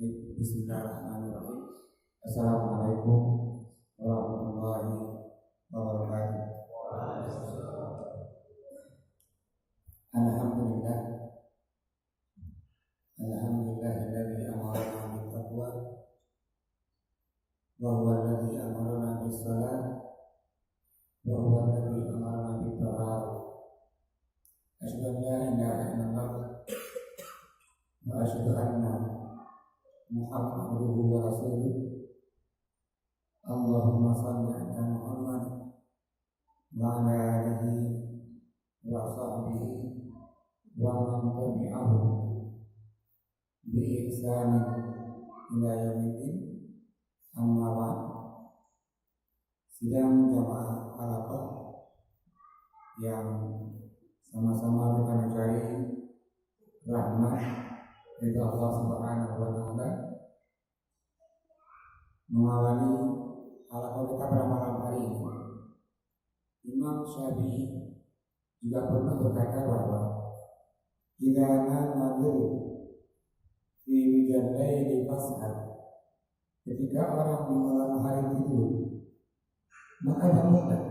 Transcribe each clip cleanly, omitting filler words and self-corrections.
Bismillahirrahmanirrahim. Assalamualaikum warahmatullahi wabarakatuh. Alhamdulillah. Alhamdulillahilladzi amarna bil taqwa wa huwa alladzi amarna bis salat wa huwa alladzi amarna bit taharah. Asyhadu an la ilaha illallah wa asyhadu anna Muhammadur wa rasuluh. Allahumma shalli ala Muhammad wa ala alihi wa sahbihi wa man tabi'ahu bi ihsan ila yaumil amma ba'd. Sidang jamaah halaqah yang sama-sama kita mencari rahmat dari Allah Subhanahu wa taala, mengawali halaqah kita pada malam hari ini. Imam Syafi'i juga pernah berkata bahwa idza namadhu fi wijallaili fas'al, ketika orang di malam hari tidur maka bangunlah,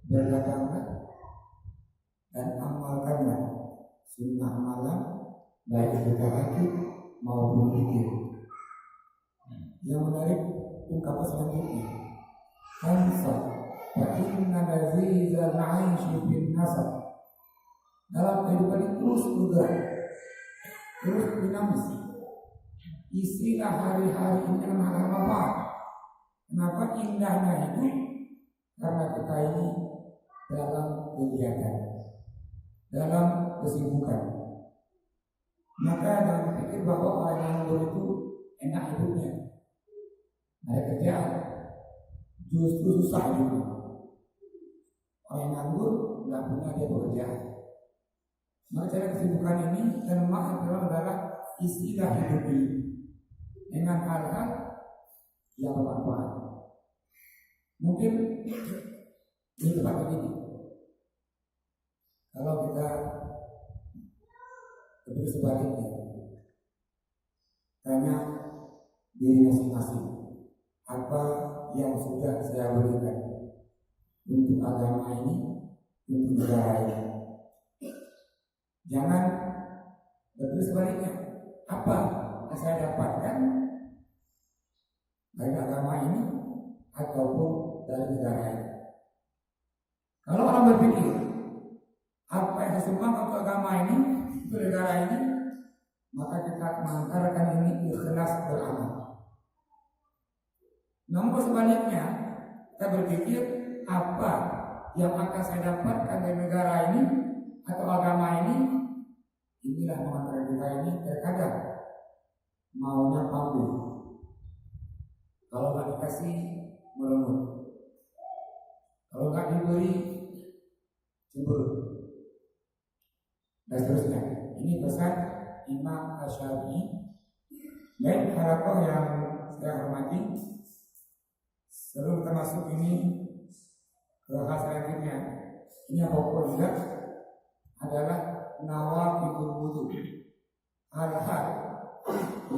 berdatanglah dan amalkanlah sunnah malam, baik itu tahajud maupun zikir. Yang menarik ungkapan selanjutnya, Hansa fa inna lazizal 'aishi bin nasab. Dalam kehidupan ini terus bergerak, terus dinamis. Isilah hari-hari ini dengan hal manfaat. Kenapa indahnya hidup? Karena kita ini dalam kegiatan, dalam kesibukan. Maka jangan berpikir bahwa orang yang nganggur itu enak hidupnya, ada kerjaan, justru susah hidupnya. Orang yang nganggur tidak punya dia pekerjaan. Maka cara kesibukan ini dan makna adalah istilah hidup ini dengan hal-hal yang bermanfaat. Mungkin di tempat ini, kalau kita lebih sebaliknya, tanya diri masing-masing, apa yang sudah saya berikan untuk agama ini, untuk negara ini. Jangan lebih sebaliknya, apa yang saya dapatkan dari agama ini ataupun dari negara ini. Kalau orang berpikir apa yang saya sumbangkan untuk agama ini, untuk negara ini, maka kita mengantarkan ini ikhlas beramal. Namun sebaliknya, kita berpikir apa yang akan saya dapatkan dari negara ini atau agama ini, inilah mengantarkan kita ini terkadang maunya pamrih. Kalau nggak dikasih melungut, kalau nggak diberi cemburu, dan seterusnya. Ini pesan Imam Syafi'i. Dan halaqah yang saya hormati, seluruh termasuk ini ke hal selanjutnya. Ini yang pokok juga adalah nawaqidul wudu, hal-hal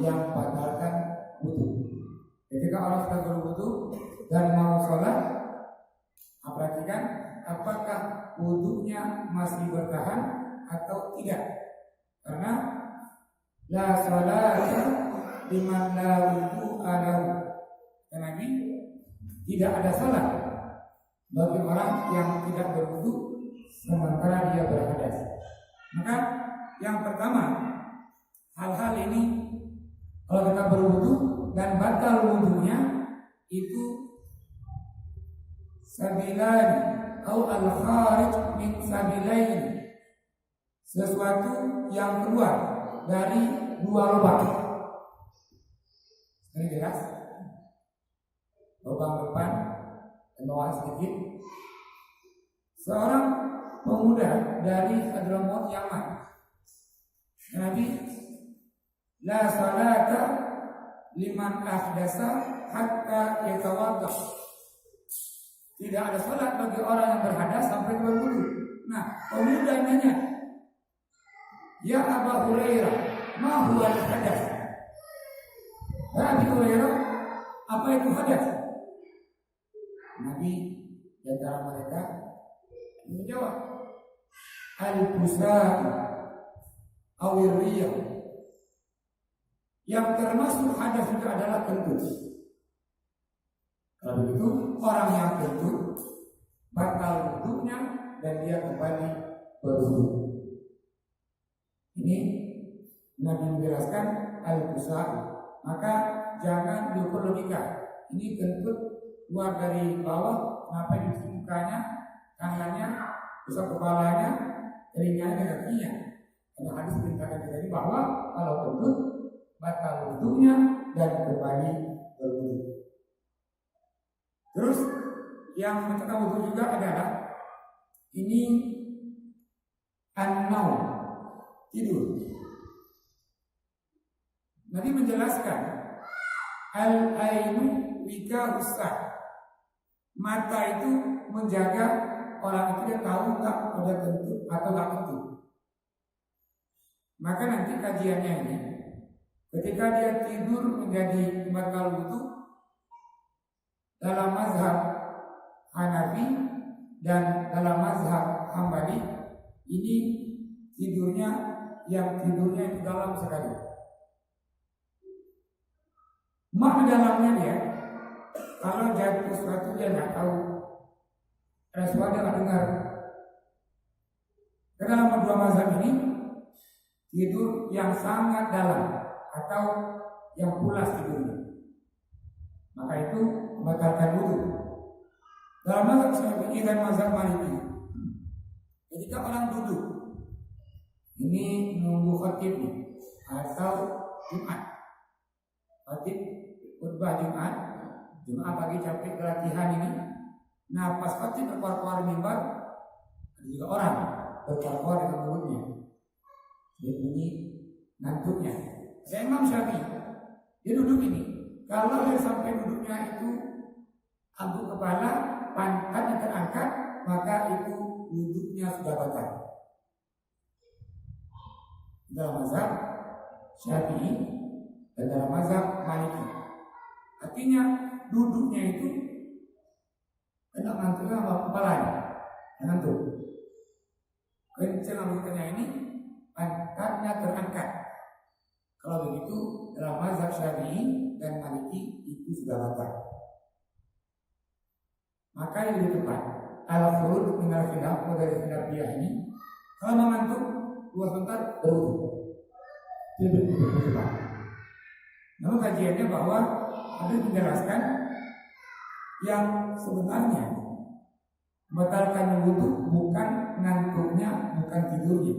yang membatalkan wudu. Ketika orang sedang berwudu dan mau sholat, perhatikan apakah wudunya masih bertahan atau tidak. Karena la sholata liman la wudu'a lahu. Nabi, tidak ada salat bagi orang yang tidak berwudu sementara dia berhadas. Maka yang pertama, hal-hal ini kalau kita berwudu dan batal wudunya itu sabilan atau al-kharij min sabilain, sesuatu yang keluar dari dua lubang. Ini jelas? Lubang depan dan bawah sedikit. Seorang pemuda dari Hadramaut Yaman, Nabi, la salata liman ahdasa hatta yatawadda. Tidak ada salat bagi orang yang berhadas sampai berwudu. Nah, pemuda nanya, ya Abu Hurairah, ma huwa al-hadas? Hurairah, apa itu hadas? Nabi di antara mereka menjawab, al-busan awiriyah. Yang termasuk hadas itu adalah kentut. Kalau begitu orang yang kentut batal wudhunya dan dia kembali berwudhu. Ini Nabi menjelaskan al-busan. Maka jangan diukur logika. Ini kentut keluar dari bawah, kenapa di mukanya, tangannya, besar kepalanya, telinganya dan kakinya. Karena hadis perintahkan tadi bahwa kalau kentut batal wudhunya dan kembali berwudhu. Terus yang mencetak wudhu juga adalah ini an-naum, tidur. Nabi menjelaskan al-ainu wika usah. Mata itu menjaga orang itu dia tahu nggak ada kentut atau nggak kentut. Maka nanti kajiannya ini, ketika dia tidur menjadi batal wudu dalam mazhab Hanafi dan dalam mazhab Hambali, ini tidurnya itu dalam sekali. Mak dalamnya dia, kalau jatuh sesuatu dia nggak tahu, ada suara dia nggak dengar. Karena dalam dua mazhab ini tidur yang sangat dalam atau yang pulas tidurnya, maka itu membatalkan wudu. Dalam mazhab Syafi'i dan mazhab Maliki, ketika orang duduk, ini nunggu khatib atau Jumat, khatib khutbah Jumat pagi capek latihan ini. Nah pas khatib berkuar-kuar mimbar, ada juga orang berkuar-kuar dengan mulutnya, dia bunyi ngantuknya. Saya Imam Syafi'i, dia duduk ini. Kalau dia sampai duduknya itu angguk kepala, pantatnya terangkat, maka itu duduknya sudah batal. Dalam mazhab Syafi'i dan dalam mazhab Maliki, artinya duduknya itu kena ngantuknya sama kepalanya, ngantuk. Kencang angguknya ini, pantatnya terangkat. Kalau begitu dalam mazhab Syafi'i dan Maliki itu sudah batal. Maka yang lebih tepat al-khurud minal khilaf dari khilafiyah ini, kalau mengantuk keluar sebentar berwudu. Lebih tepat. Namun kajiannya bahwa ada menjelaskan yang sebenarnya membatalkan wudu bukan ngantuknya, bukan tidurnya.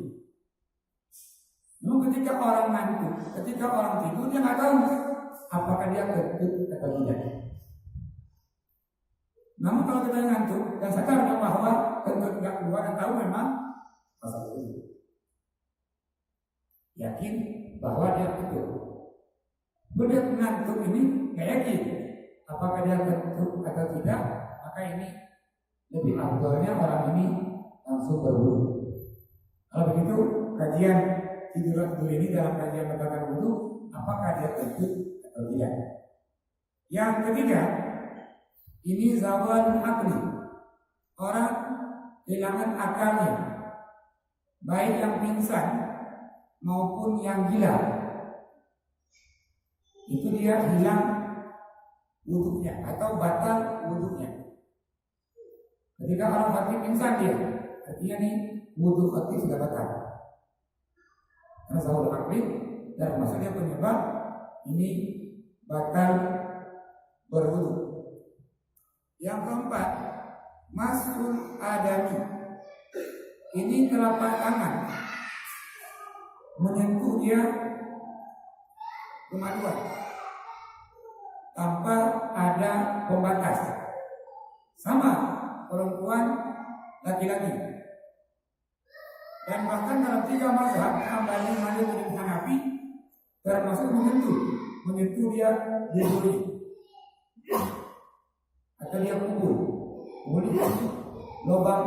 Namun ketika orang ngantuk, ketika orang tidur, dia nggak tahu apakah dia kentut atau tidak. Namun kalau kita ngantuk dan sadar bahwa kentut tidak keluar dan tahu memang masalah itu, yakin bahwa dia kentut. Begitu ngantuk ini nggak yakin apakah dia kentut atau tidak, maka ini lebih afdalnya orang ini langsung berwudu. Kalau begitu kajian tidur ini dalam kajian membatalkan wudu, apakah dia kentut atau tidak. Yang ketiga, ini zawal akli, orang kehilangan akalnya, baik yang pingsan maupun yang gila, itu dia hilang wudunya atau batal wudunya. Ketika orang khatib pingsan dia, artinya nih wudu khatib sudah batal. Karena zawal akli dan maksudnya penyebab ini batal berwudu. Yang keempat, masul adami, ini telapak tangan menyentuh dia kemaluan tanpa ada pembatas, sama perempuan laki-laki. Dan bahkan dalam tiga mazhab Hambali, Maliki dan Hanafi termasuk menyentuh dia diburi atau dia kumpul lubang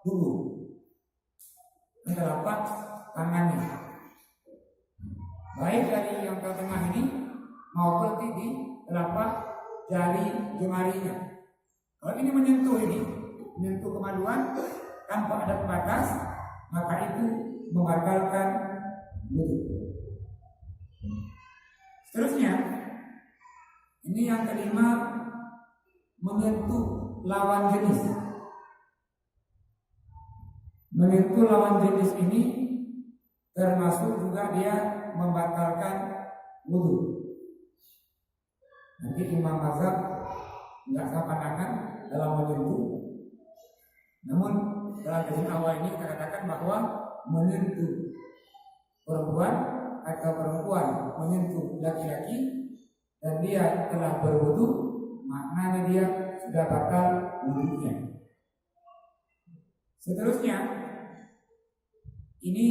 tubuh telapak tangannya, baik dari yang tengah ini maupun di telapak jari jemarinya. Kalau ini menyentuh kemaluan tanpa ada batas, maka itu membatalkan wudu. Seterusnya, ini yang kelima, menyentuh lawan jenis. Menyentuh lawan jenis ini termasuk juga dia membatalkan wudu. Nanti Imam Mazhab nggak sama pandangan dalam menyentuh. Namun dalam kajian awal ini kita katakan bahwa menyentuh perempuan atau perempuan menyentuh laki-laki dan dia telah berwudu, maknanya dia sudah batal wudunya. Seterusnya, ini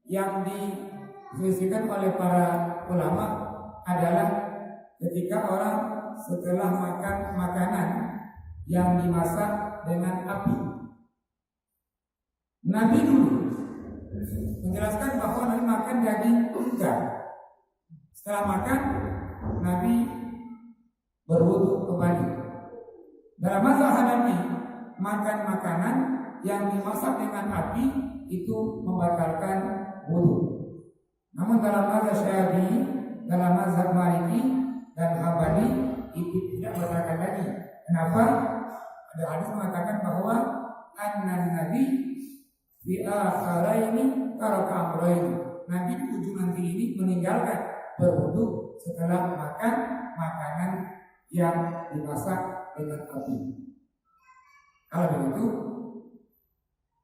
yang diselisihkan oleh para ulama adalah ketika orang setelah makan makanan yang dimasak dengan api. Nabi dulu menjelaskan bahwa Nabi makan daging unta. Setelah makan, Nabi berwudu kembali. Dalam mazhab Hanafi, makan makanan yang dimasak dengan api itu membatalkan wudu. Namun dalam mazhab Syafi'i, dalam mazhab Maliki dan Hambali itu tidak membatalkan lagi. Kenapa? Ada hadis mengatakan bahwa annan Nabi di akhiraini taraka amrayn. Nabi di ujung nanti ini meninggalkan berwudu setelah makan makanan yang dimasak dengan api. Kalau begitu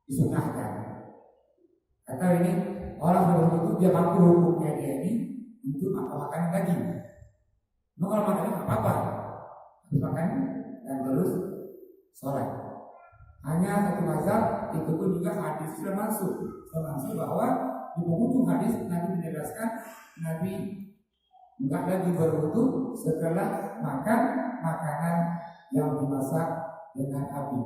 disunahkan. Kata ini orang berwudu dia mampu hukumnya dia ini untuk makan daging. Nah, kalau makannya apa-apa, harus makan dan terus sholat. Hanya satu mazhab itu pun juga hadis sudah masuk bahwa di penghujung hadis Nabi menjelaskan Nabi enggak lagi berwudu setelah makan makanan yang dimasak dengan api.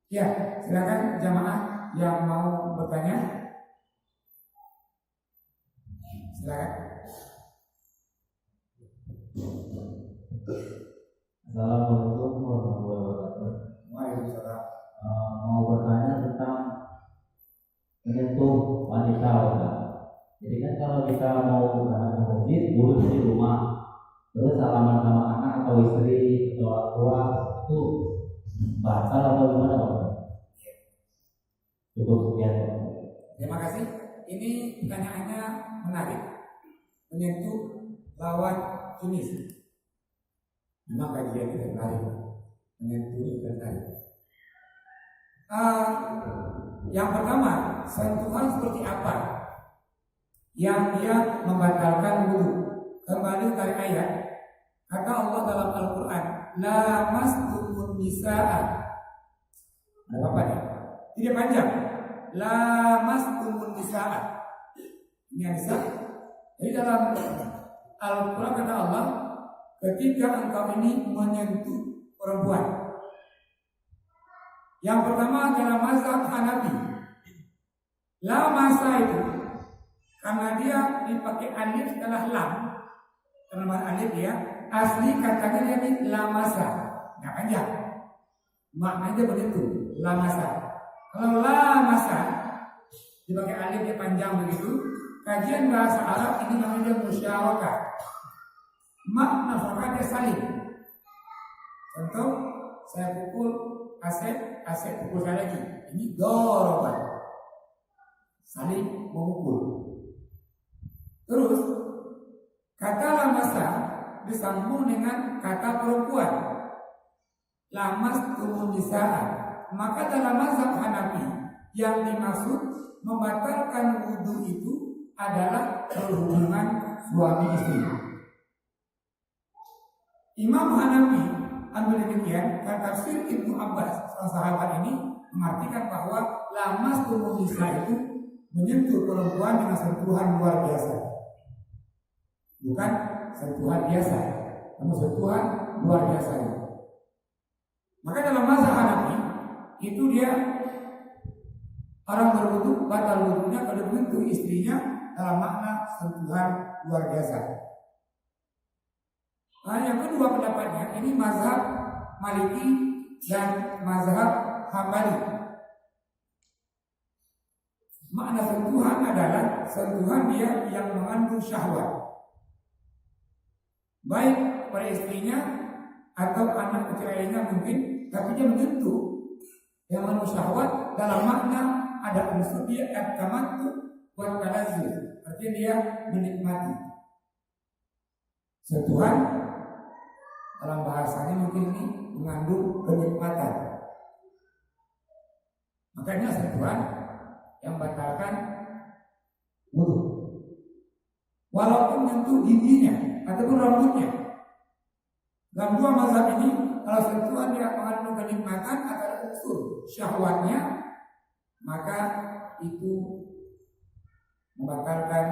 Ya, silakan jamaah yang mau bertanya. Silakan. Assalamualaikum warahmatullahi wabarakatuh. Waalaikumsalam. Mau bertanya tentang menyentuh wanita. Jadi kan kalau kita mau berangkat ke masjid, wudhu di rumah, terus salaman sama anak atau istri atau orang tua itu batal atau gimana Pak? Cukup sekian. Terima kasih. Ini pertanyaannya menarik. Menyentuh lawan jenis. Memang kajian itu menarik. Menyentuh itu menarik. Yang pertama, sentuhan seperti apa yang dia membatalkan wudu? Kembali dari ayat, kata Allah dalam Al-Quran, lamastumun nisaa. Ada apa nih? Tidak panjang. Lamastumun nisaa. Ini nisa. Jadi dalam Al-Quran kata Allah, ketika engkau ini menyentuh perempuan. Yang pertama adalah mazhab Hanafi. Lamasa itu karena dia dipakai alif setelah lam. Karena alif ya, asli katanya dia ini lamasa. Nggak panjang. Maknanya begitu, lamasa. Kalau lamasa dipakai alif dia panjang begitu. Kajian bahasa Arab ini namanya musyarakah. Makna fakatnya saling. Contoh, saya pukul Asep pukul saya lagi. Ini doroban, saling memukul. Terus kata lamasa disambung dengan kata perempuan, lamas tumun nisaa. Maka dalam mazhab Hanafi yang dimaksud membatalkan wudu itu adalah perhubungan suami istri. Imam Hanafi ambil demikian, kata tafsir Ibnu Abbas, seorang sahabat ini mengartikan bahwa lamas tubuh nisa itu menyentuh perempuan dengan sentuhan luar biasa. Bukan sentuhan biasa, namun sentuhan luar biasa. Maka dalam mazhab Hanafi itu dia orang berwudu batal wudunya kalau menyentuh istrinya dalam makna sentuhan luar biasa. Yang kedua pendapatnya ini mazhab Maliki dan mazhab Hambali. Makna sentuhan adalah sentuhan dia yang mengandung syahwat, baik pada istrinya atau anak kecil lainnya mungkin, tapi dia menyentuh yang mengandung syahwat dalam makna ada unsur dia at-tamattu wa talazzuz, artinya dia menikmati. Sentuhan dalam bahasanya mungkin ini mengandung kenikmatan. Makanya sentuhan yang batalkan wudu, walaupun menyentuh giginya ataupun rambutnya. Dalam dua mazhab ini, kalau sentuhan dia mengandung kenikmatan atau unsur syahwatnya, maka itu membatalkan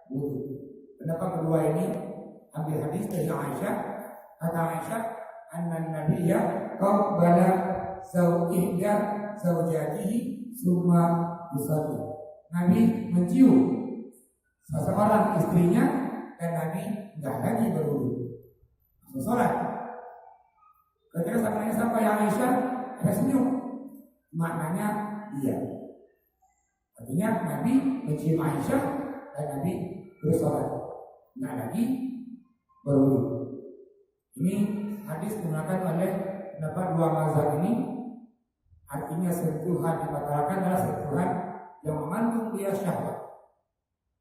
wudu. Pendapat kedua ini ambil hadis dari Aisyah. Kata Aisyah, anna nabiyya qabbala zawjihda zawjatihi summa yusalli. Nabi mencium seseorang istrinya dan Nabi enggak lagi berwudu, sholat. Ketika sampai sampai Aisyah senyum, maknanya iya. Artinya Nabi mencium Aisyah dan Nabi terus sholat, enggak lagi berwudu. Ini hadis digunakan oleh pendapat dua mazhab ini. Artinya sentuhan yang dibatalkan adalah sentuhan yang mengandung dia syahwat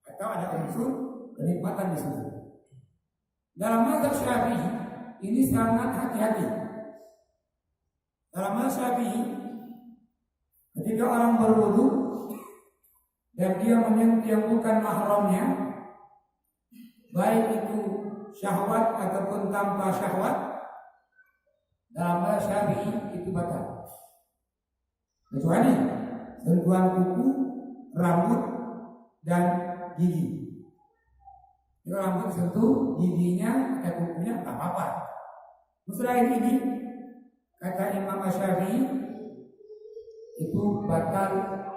atau ada unsur kenikmatan di situ. Dalam mazhab Syafi'i ini sangat hati-hati. Dalam mazhab Syafi'i, ketika orang berwudu dan dia menyentuh yang bukan mahramnya, baik itu syahwat ataupun tanpa syahwat, dalam mazhab Syafi'i itu batal. Kecuali sentuhan kuku, rambut, dan gigi. Jika rambut sentuh giginya atau kukunya tak apa-apa. Selain ini, kata Imam Syafi'i, itu batal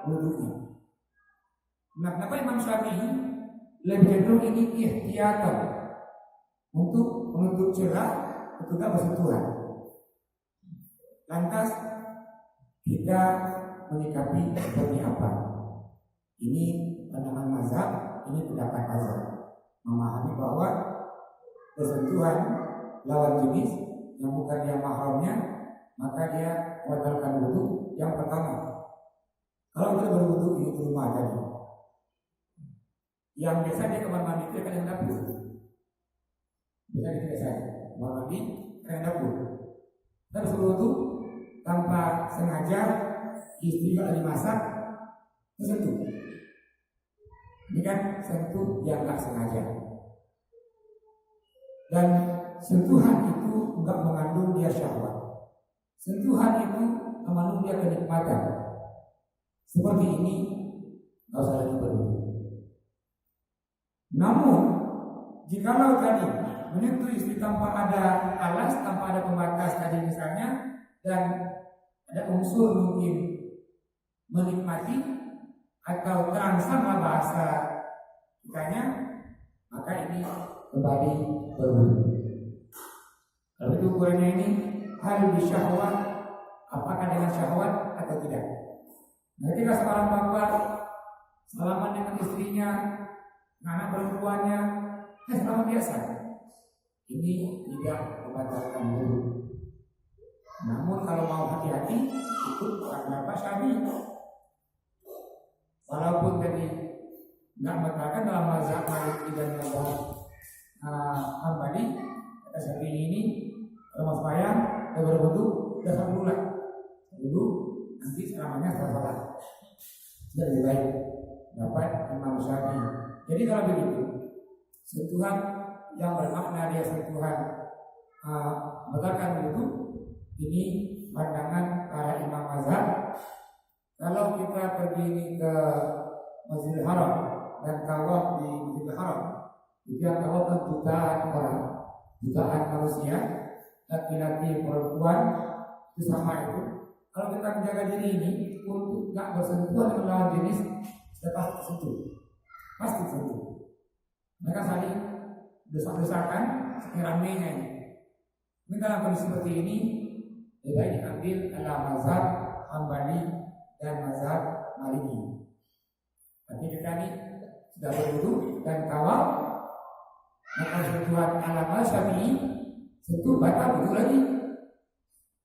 wudunya. Nah, kenapa Imam Syafi'i lebih cenderung ini ikhtiyatan untuk menutup celah ketika bersentuhan? Lantas kita menyikapi seperti apa? Ini pandangan mazhab, ini pendapat mazhab. Memahami bahwa bersentuhan lawan jenis yang bukan yang mahramnya, maka dia membatalkan wudu. Yang pertama, kalau kita berwudu ini di rumah tadi, yang biasa dia kamar mandi itu kan yang dapur. Bisa biasa kamar mandi kan yang dapur. Kita berwudu tanpa sengaja, istri lagi masak, tersentuh. Ini kan sentuh yang tak sengaja. Dan sentuhan itu enggak mengandung dia syahwat. Sentuhan itu mengandung dia kenikmatan. Seperti ini, enggak usah lagi berwudu. Namun, jikalau tadi menyentuh istri tanpa ada alas, tanpa ada pembatas tadi misalnya, dan ada unsur mungkin menikmati atau terangsanglah bahasa kitanya, maka ini kembali berwudu. Kalau itu ukurannya ini hal bisyahwat, apakah dengan syahwat atau tidak? Ketika seorang bapak salaman dengan istrinya, anak perempuannya, selamat biasa, ini tidak membatalkan wudu. Namun kalau mau hati-hati, ikut pendapat Syafi'i. Walaupun tadi nggak membatalkan dalam mazhab Maliki dan mazhab Hambali, kata Syafi'i ini kalau mau sembahyang dan berwudu udah satu bulan dulu, nanti selamanya setelah sholat sudah lebih baik. Dapat Imam Syafi'i. Jadi kalau begitu, sentuhan yang bermakna dia sentuhan membatalkan wudu, ini pandangan para imam mazhab. Kalau kita pergi ke Masjidil Haram dan tawaf di Masjidil Haram, itu yang tawaf kan jutaan orang, jutaan manusia, laki-laki, perempuan, itu sama itu. Kalau kita menjaga diri ini untuk tidak bersentuhan dengan lawan jenis, kita pasti sentuh, pasti sentuh. Mereka saling desak-desakan ramenya ini. Ini dalam kondisi seperti ini tidak diambil adalah mazhab Hambali dan mazhab Maliki. Tapi kita ini sudah berwudu dan kawal, maka sentuhan ala Syafi'i sentuh batal betul lagi.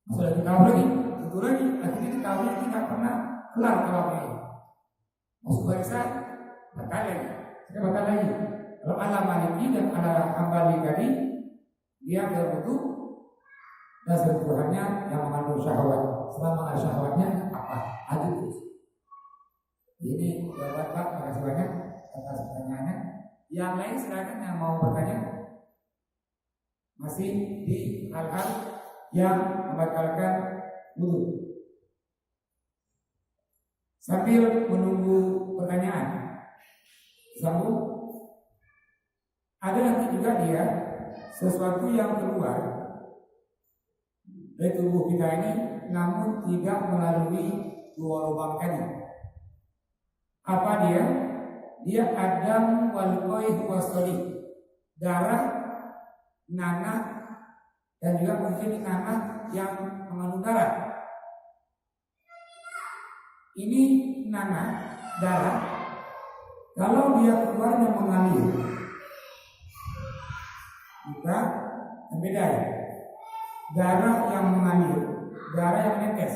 Sudah dikawal lagi, betul lagi. Akhirnya dikawal tidak pernah kelar kawalnya. Masuk barisan batal lagi, sudah batal lagi. Kalau ala Maliki dan ala Hambali tadi dia berwudu dan sentuhannya yang mengandung syahwat. Selama ada syahwatnya apa? Adil terus. Ini jawaban Pak, makasih banyak atas pertanyaannya. Yang lain silakan yang mau bertanya. Masih di hal-hal yang membatalkan wudu. Sambil menunggu pertanyaan, sambung. Ada nanti juga dia sesuatu yang keluar dari tubuh kita ini, namun tidak melalui dua lubang tadi. Apa dia? Dia adam wal qaih wasolih, darah, nanah, dan juga mungkin nanah yang mengandung darah. Ini nanah, darah. Kalau dia keluar dan mengalir, kita beda ya. Darah yang mengalir, darah yang menetes.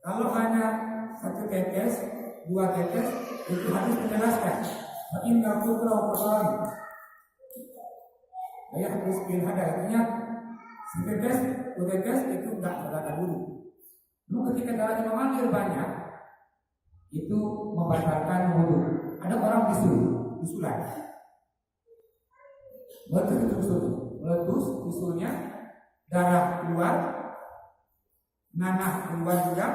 Kalau hanya satu tetes, dua tetes, itu harus menjelaskan. Inna putra persoalan. Saya harus ada artinya setetes, dua tetes itu tidak terdapat dulu. Lalu ketika darahnya mengalir banyak, itu membatalkan wudu. Ada orang bisulan. Meletus bisulnya, darah keluar, nanah keluar juga,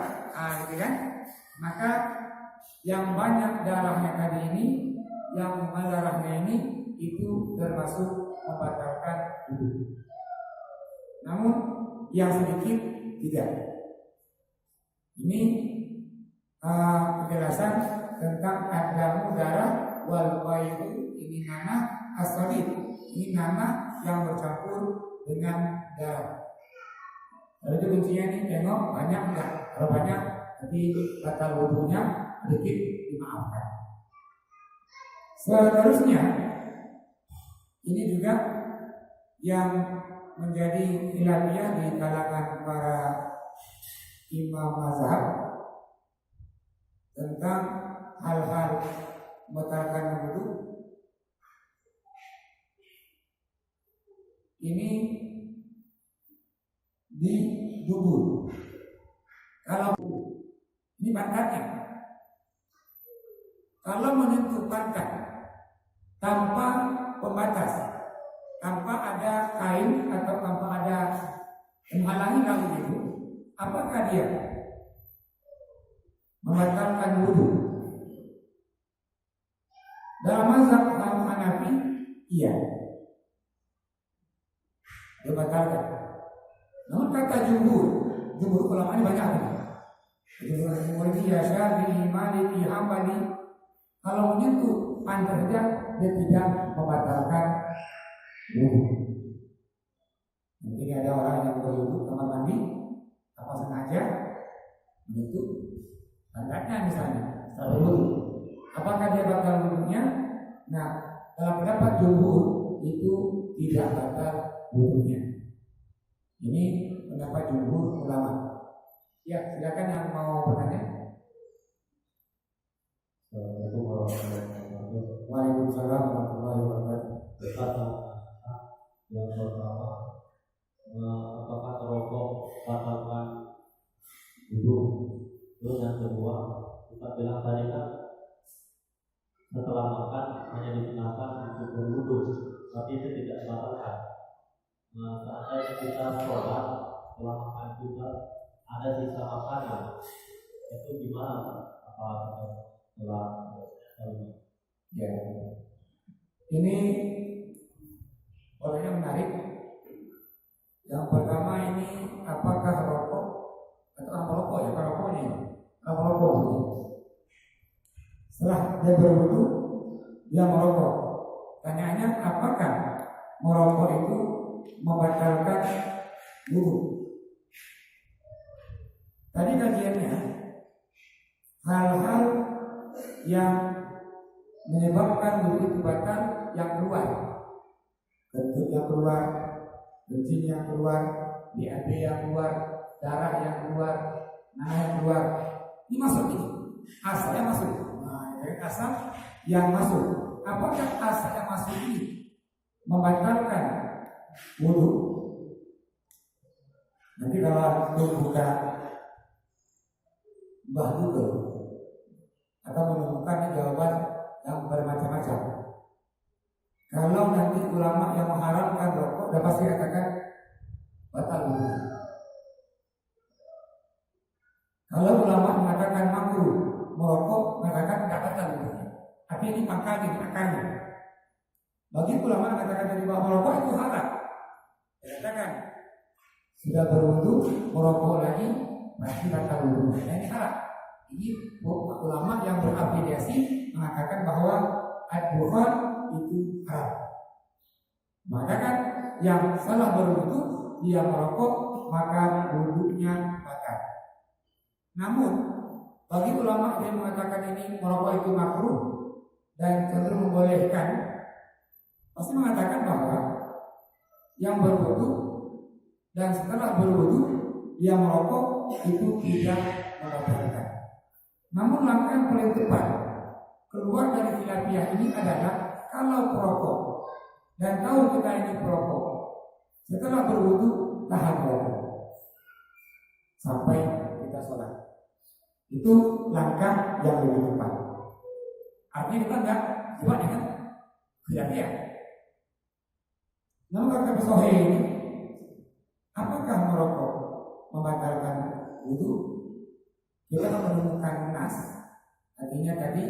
gitu kan? Maka yang banyak darahnya tadi ini, yang darahnya ini itu termasuk membatalkan wudu. Namun yang sedikit tidak. Ini penjelasan tentang adamu darah wal qaidu, ini nanah as-salib. Ini nanah yang bercampur dengan darah. Lalu itu kuncinya nih, tengok banyak enggak? Kalau banyak, nanti batal wudunya sedikit dimaafkan. Seterusnya, ini juga yang menjadi khilafiyah di kalangan para imam mazhab tentang hal-hal membatalkan wudu. Ini di dubur. Kalau ini pantatnya, kalau menyentuh pantat tanpa pembatas, tanpa ada kain atau tanpa ada menghalangi kamu itu, apakah dia membatalkan wudu? Dalam mazhab Hanafi, iya, dibatalkan. Namun kata jumhur ulama ini banyak nih. Jumhur ini ya Syafi'i, Maliki, Hambali, kalau menyentuh pantatnya dia tidak membatalkan wudu. Mungkin ada orang yang berwudu kamar mandi, apa sengaja menyentuh pantatnya misalnya setelah wudu. Apakah dia batal wudunya? Nah, dalam pendapat jumhur itu tidak batal wudunya. Ini pendapat jumhur ulama. Ya, silakan yang mau bertanya. Waalaikumsalam warahmatullahi wabarakatuh. Yang pertama, apakah rokok batalkan wudu? Terus yang kedua, kita bilang tadi kan setelah makan hanya digunakan untuk berwudu, tapi itu tidak dibatalkan. Saat kita sholat setelah makan juga ada sisa makanan, itu gimana? Apa setelah ya, ini orangnya menarik. Yang pertama ini apakah rokok atau apa rokok ya? Kalau rokoknya apa rokok ini? Setelah dia berwudu dia merokok, Tanyaannya, apakah merokok itu membatalkan wudu? Tadi kajiannya hal-hal yang menyebabkan wudu itu batal yang keluar, kentut yang keluar, kencing yang keluar, BAB yang keluar, darah yang keluar, nanah yang keluar. Ini masuk ini, asal yang masuk. Nah, dari asal yang masuk. Apakah asal yang masuk ini membatalkan wudu? Nanti kalau itu buka Mbah Google akan menemukan jawaban yang bermacam-macam. Kalau nanti ulama yang mengharamkan rokok, sudah pasti katakan batal wudu. Kalau ulama mengatakan makruh merokok, mengatakan tidak batal wudu. Tapi ini pangkalnya, ini akarnya. Bagi ulama mengatakan dari bahwa merokok itu haram, dikatakan sudah berwudu merokok lagi masih batal wudu. Nah, ini haram. Ini ulama yang berafiliasi mengatakan bahwa ad-dukhan itu haram. Maka kan yang salah berwudu dia merokok, maka wudunya batal. Namun bagi ulama yang mengatakan ini merokok itu makruh dan cenderung membolehkan, pasti mengatakan bahwa yang berwudu dan setelah berwudu dia merokok itu tidak membatalkan. Namun langkah yang paling tepat keluar dari khilafiyah ini adalah kalau perokok dan tahu kita ini perokok, setelah berwudu tahan merokok sampai kita sholat. Itu langkah yang lebih tepat. Artinya kita enggak coba dengan khilafiyah. Namun kata Sohih ini, apakah merokok membatalkan wudu? Kita akan menemukan nas. Artinya tadi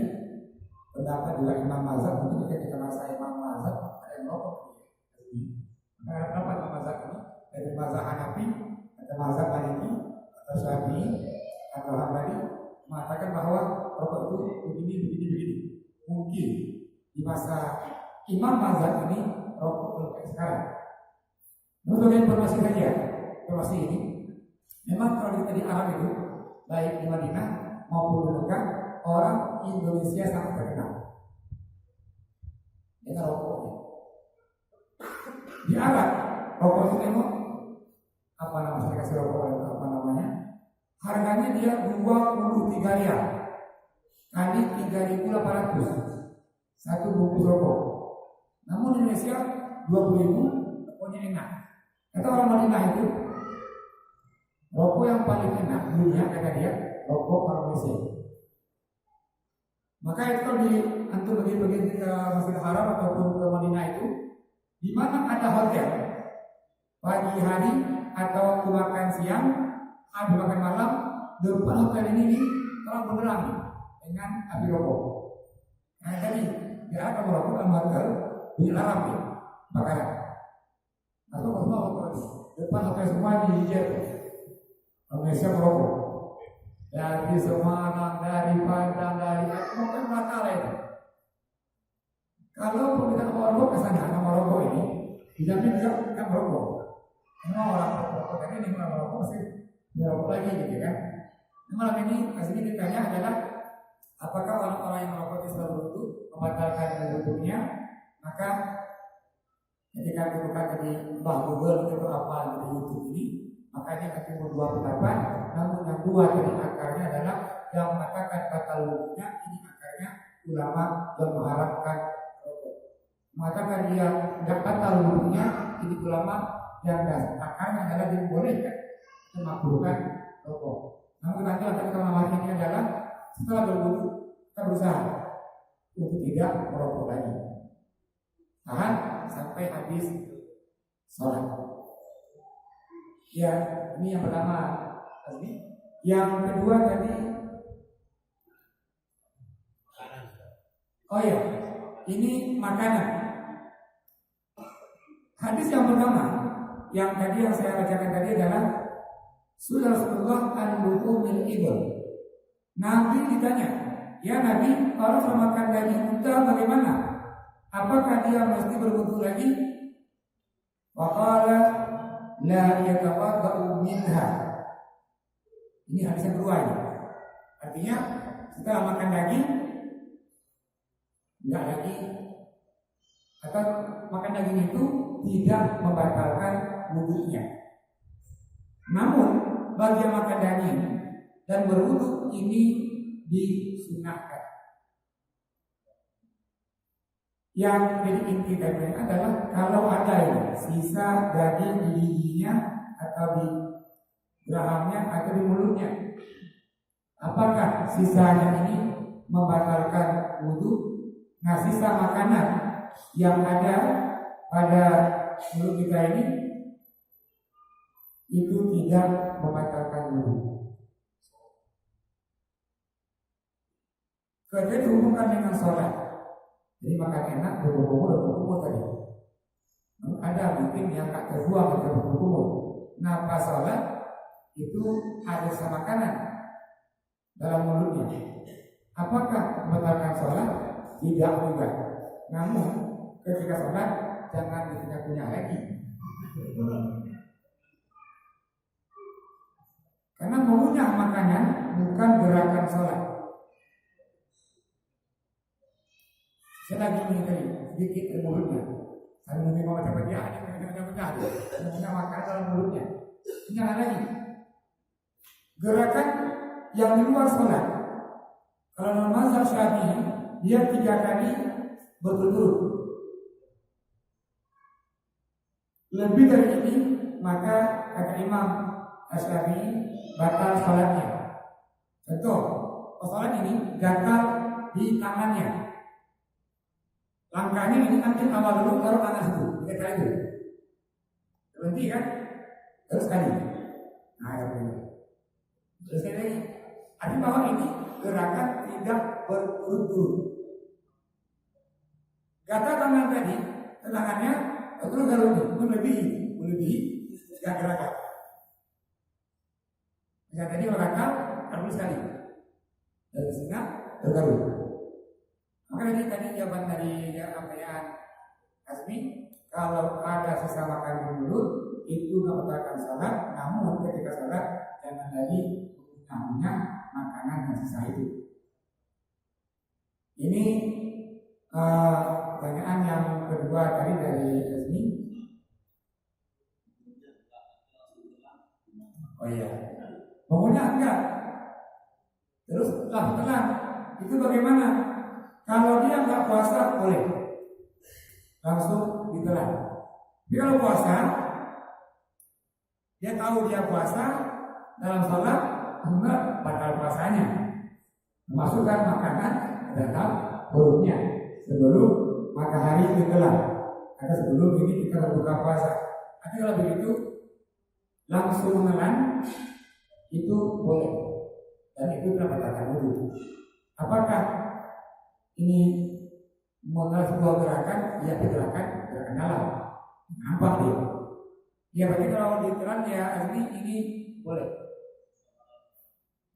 pendapat dua imam mazhab, mungkin ketika masa imam mazhab ada yang merokok. Karena pendapat imam mazhab ini dari mazhab Hanafi, atau mazhab Maliki, atau Syafi'i, atau Hambali mengatakan bahwa rokok itu begini. Mungkin di masa imam mazhab ini rokok belum kayak sekarang. Menurut informasi saja, informasi ini memang kalau kita di Arab itu, baik di Madinah maupun di Mekah, orang Indonesia sangat terkenal dengan rokoknya. Di Arab, rokok itu tengok apa namanya, saya kasih rokok apa namanya, harganya dia 23 riyal kali 3.800 satu bungkus rokok. Namun di Indonesia 20.000, pokoknya enak. Kata orang Madinah itu, rokok yang paling enak dunia kata dia rokok orang Indonesia. Maka itu kalau di antum pergi ke Masjidil Haram ataupun ke Madinah itu, di mana ada hotel pagi hari atau waktu makan siang, atau makan malam, depan hotel ini terang benderang dengan api rokok. Nah tadi dia akan merokok dalam hotel dilarang ya bakaran. Atau semua rokok depan hotel semua di jet. Indonesia merokok dari Semarang, dari Padang, dari mungkin batal itu. Kalau kita mau merokok ke sana, nama merokok ini dijamin juga kan merokok. Memang orang merokok tadi ini orang merokok sih merokok lagi gitu kan. Malam ini aslinya ditanya adalah apakah orang-orang yang merokok itu selalu itu membatalkan wudhunya? Maka ketika ditemukan di Mbah Google itu apa di YouTube ini, makanya ketemu dua pendapat. Namun yang dua dari akarnya adalah yang mengatakan batal wudhunya, ini akarnya ulama yang mengharapkan rokok. Mengatakan dia tidak batal wudhunya, ini ulama yang akarnya adalah dibolehkan memakruhkan rokok. Namun nanti akan ulama ini adalah setelah berwudhu kita berusaha untuk tidak merokok lagi. Tahan sampai habis sholat. Ya, ini yang pertama. Yang kedua tadi, oh ya, ini makanan. Hadis yang pertama, yang tadi yang saya bacakan tadi adalah sudah Rasulullah an-luhumil ibl. Nabi ditanya, ya Nabi, kalau makan daging unta bagaimana? apakah dia mesti berwudu lagi? Faqala la yatawadda'u minha. Ini hadis yang kedua ini. Artinya setelah makan daging enggak lagi, atau makan daging itu tidak membatalkan wudunya. Namun bagi yang makan daging dan berwudu ini disunahkan. Yang jadi inti dari adalah kalau ada ini sisa daging di giginya atau di gerahamnya atau di mulutnya, apakah sisanya ini membatalkan wudu? Nah, sisa makanan yang ada pada mulut kita ini itu tidak membatalkan wudu. Kedua dihubungkan dengan sholat. Jadi makan enak berkumpul tadi. Ada mungkin yang tak terbuang atau berkumpul. Nah, pas sholat itu ada sisa makanan dalam mulutnya. Apakah membatalkan sholat? Tidak juga. Namun ketika sholat jangan dikunyah lagi. Karena mengunyah makanan bukan gerakan sholat. Saya lagi mengitari sedikit ke mulutnya. Saya mungkin mau cepat dia ada mengunyah makanan dalam mulutnya. Jangan lagi. Gerakan yang di luar sholat. Kalau dalam mazhab Syafi'i dia 3 kali berturut-turut. Lebih dari ini maka kata Imam Syafi'i batal sholatnya. Contoh, sholat ini gatal di tangannya. Langkahnya ini ambil awal dulu, baru tangan situ, 3 kali dulu. Berhenti kan? Terus kali. Nah, ya begini. Terus kali lagi. Artinya bahwa ini gerakan tidak berturut-turut. Gatal tangan tadi, tangannya terus melebihi gerakan. Misalnya tadi gatal, harus sekali. Dari sini tergaruk. Maka tadi jawaban dari pertanyaan Asmi, kalau ada sisa makan di mulut itu nggak membatalkan salat, namun ketika salat jangan lagi menggunakan makanan yang sisa itu. Ini pertanyaan yang kedua tadi dari Asmi. Oh iya, pokoknya enggak. Terus telan itu bagaimana? Kalau dia nggak puasa boleh langsung ditelan. Tapi kalau puasa, dia tahu dia puasa dalam sholat, enggak batal puasanya. Memasukkan makanan ke dalam perutnya sebelum matahari ditelan atau sebelum ini kita berbuka puasa. Tapi kalau begitu langsung menelan itu boleh dan itu tidak batalkan wudu. Apakah ini mengenal sebuah gerakan? Ya, gerakan dalam. Nampak dia. Ya, berarti kalau ditelan ya asli ini boleh.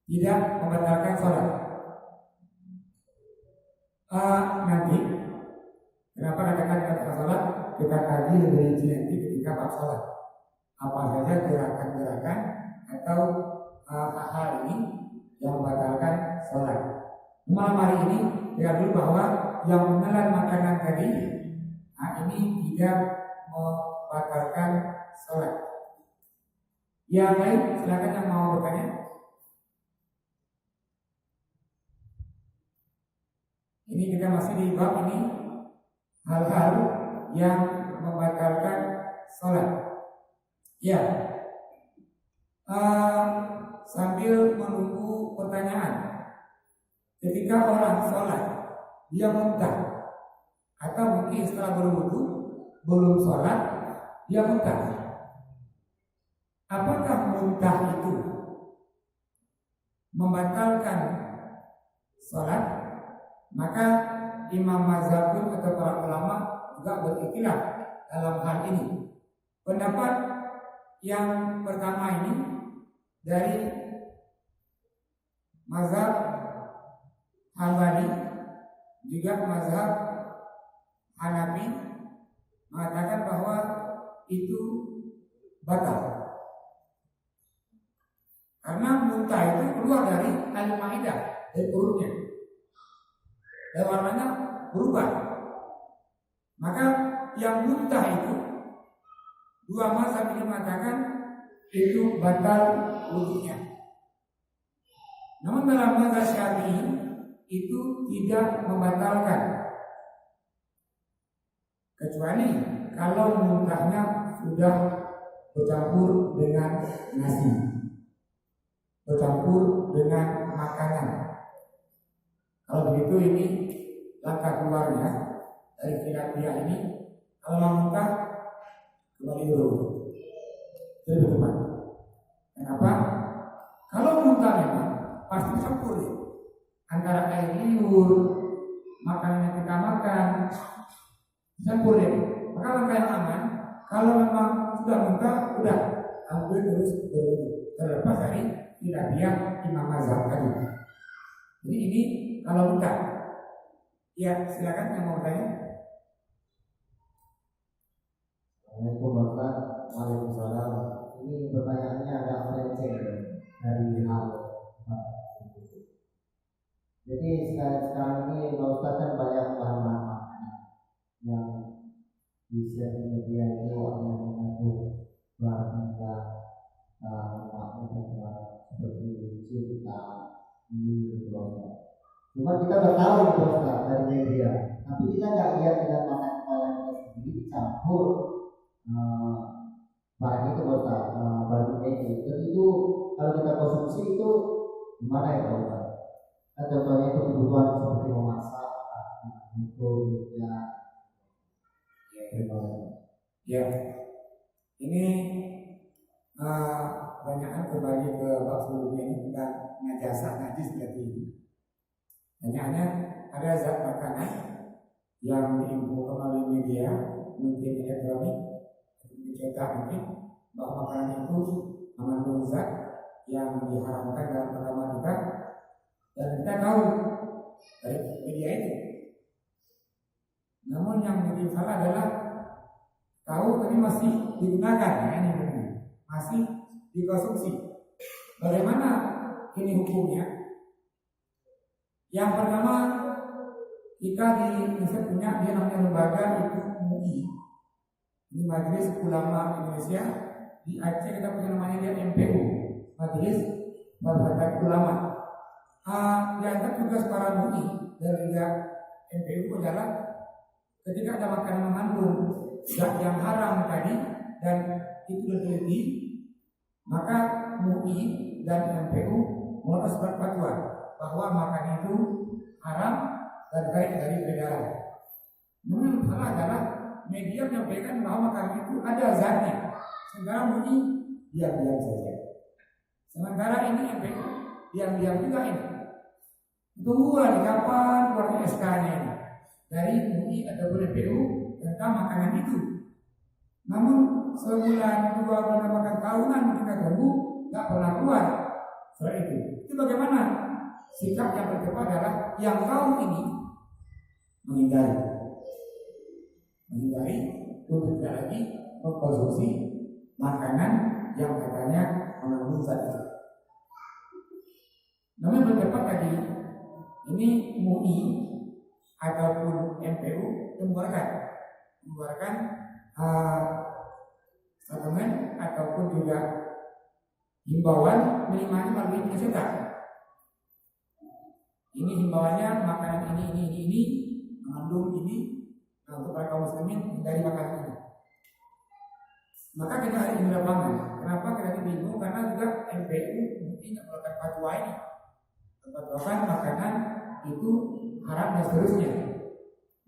Tidak membatalkan sholat. Nanti kenapa katakan membatalkan sholat? Kita kaji lebih rinci nanti ketika bab sholat. Apa saja gerakan-gerakan atau hal ini yang membatalkan sholat. Malam hari ini lihat dulu bahwa yang menelan makanan tadi ini tidak membatalkan sholat. Yang lain silakan yang mau bertanya. Ini kita masih di bab ini hal-hal yang membatalkan sholat. Ya, sambil menunggu pertanyaan. Ketika orang sholat, dia muntah, atau mungkin setelah berwudu belum sholat, dia muntah. Apakah muntah itu membatalkan sholat? Maka Imam Mazhabun atau para ulama juga berikhtilaf dalam hal ini. Pendapat yang pertama ini dari mazhab Hambali juga mazhab Hanafi mengatakan bahwa itu batal. Karena muntah itu keluar dari Al-Maidah, dari perutnya, dan warnanya berubah. Maka yang muntah itu, dua mazhab ini mengatakan itu batal wudhunya. Namun dalam mazhab Syafi'i itu tidak membatalkan, kecuali kalau muntahnya sudah bercampur dengan nasi, bercampur dengan makanan. Kalau begitu ini langkah keluarnya dari khilafiyah ini. Kalau muntah kembali dulu, jadi teman. Kenapa? Kalau muntah memang pasti campur antara air liur, makanan yang kita makan, campur ya. Maka langkah yang aman, kalau memang sudah muntah, udah ambil terus berwudu, terlepas dari khilafiyah Imam Mazhab tadi. Jadi ini kalau muntah, ya silakan yang mau tanya. Assalamualaikum Bapak. Waalaikumsalam. Ini pertanyaannya agak melenceng dari hal. Jadi sekarang ini Pak Ustaz kan banyak bahan-bahan makanan yang di media ini warnanya mengandung bahan seperti cinta, ini cuma kita udah tahu itu Ustaz dari media, tapi kita nggak lihat dengan mata kepala kita sendiri dicampur barang itu Ustaz, barang itu. Dan itu kalau kita konsumsi itu gimana ya Pak Ustaz? Contohnya itu kebutuhan seperti memasak, untuk ya, ini banyakan kembali ke bab sebelumnya ini tentang najasa najis seperti ini. Tanyaannya, ada zat makanan yang diinfokan melalui media, mungkin elektronik, dicetak mungkin, bahwa makanan itu mengandung zat yang diharamkan dalam agama kita, dan kita tahu dari media itu. Namun yang menjadi salah adalah tahu tapi masih digunakan, ya, ini benar, masih dikonsumsi. Bagaimana ini hukumnya? Yang pertama, kita di Indonesia punya dia namanya lembaga itu MUI. Ini Majelis Ulama Indonesia. Di Aceh kita punya namanya dia MPU, Majelis Ulama. Dianggap tugas para MUI dan juga MPU adalah ketika ada makanan mengandung zat yang haram tadi dan itu diteliti, maka MUI dan MPU mengeluarkan surat fatwa bahwa makanan itu haram dan dari peredaran. Namun yang salah adalah media menyampaikan bahwa makanan itu ada zatnya, sementara MUI diam-diam saja. Sementara ini MPU diam-diam juga ini. Tunggulah di kapan keluarnya SK-nya ini dari MUI atau MPU tentang makanan itu. Namun sebulan, 2 bulan, bahkan tahunan kita tunggu, nggak pernah keluar soal itu. Itu bagaimana? Sikap yang tepat adalah yang tahu ini menghindari untuk tidak lagi mengkonsumsi makanan yang katanya mengandung zat itu. Namun bertepat tadi ini MUI ataupun MPU mengeluarkan statement ataupun juga himbauan minimalnya melalui cetak. Ini himbauannya makanan ini mengandung ini untuk para kaum muslimin dari makanan ini. Maka kita hari ini lapangan. Kenapa kita bingung? Karena juga MPU mungkin mengeluarkan fatwa ini, fatwakan makanan itu haram dan seterusnya.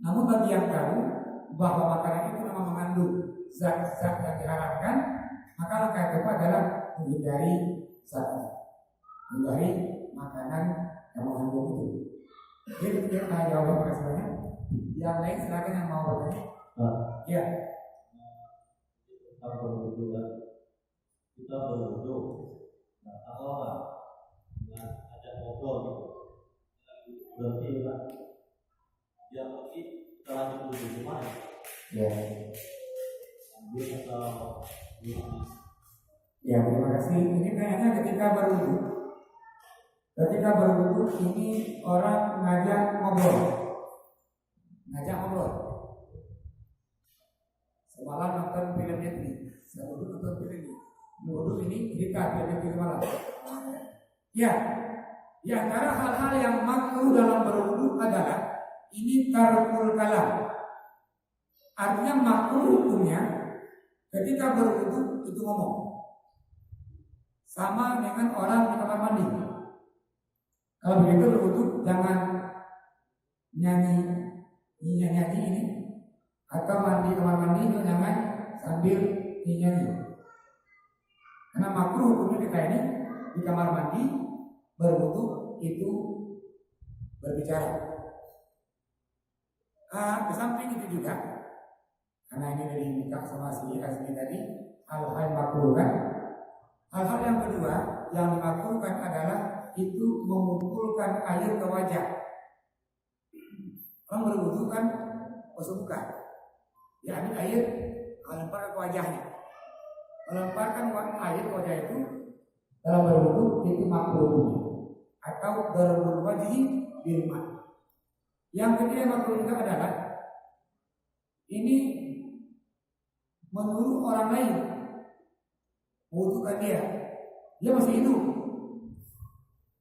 Namun bagi yang tahu bahwa makanan itu memang mengandung zat-zat yang diharamkan, maka langkah yang tepat adalah menghindari makanan yang mengandung itu. Jadi kita jawab pertanyaannya. Yang lain silakan yang mau bertanya. Ya. Kita berwudu. Nah, kalau ada ngobrol gitu, berarti kan yang penting kita lanjut dulu gimana? Ya. Ya, terima kasih. Ini kayaknya ketika berwudu ini orang ngajak ngobrol. Semalam nonton film ini. Saya nonton film ini. Wudu ini cerita film itu semalam. Ya, di antara hal-hal yang makruh dalam berwudu adalah ini tarkul kalam. Artinya makruh hukumnya ketika berwudu itu ngomong. Sama dengan orang di kamar mandi. Kalau begitu berwudu jangan nyanyi ini, atau mandi kamar mandi itu jangan sambil nyanyi. Karena makruh hukumnya kita ini di kamar mandi berwudu itu berbicara. Di samping itu juga, karena ini dari nikah sama si Asmi tadi, hal-hal makruh kan. Hal-hal yang kedua yang dimakruhkan adalah itu mengumpulkan air ke wajah. Orang berwudu kan basuh muka, ya ambil air, lemparkan ke wajahnya. Melemparkan air ke wajah itu dalam berwudu itu makruh, atau darul wajhi bil ma. Yang ketiga makruh juga adalah ini menyuruh orang lain wudukan dia masih hidup.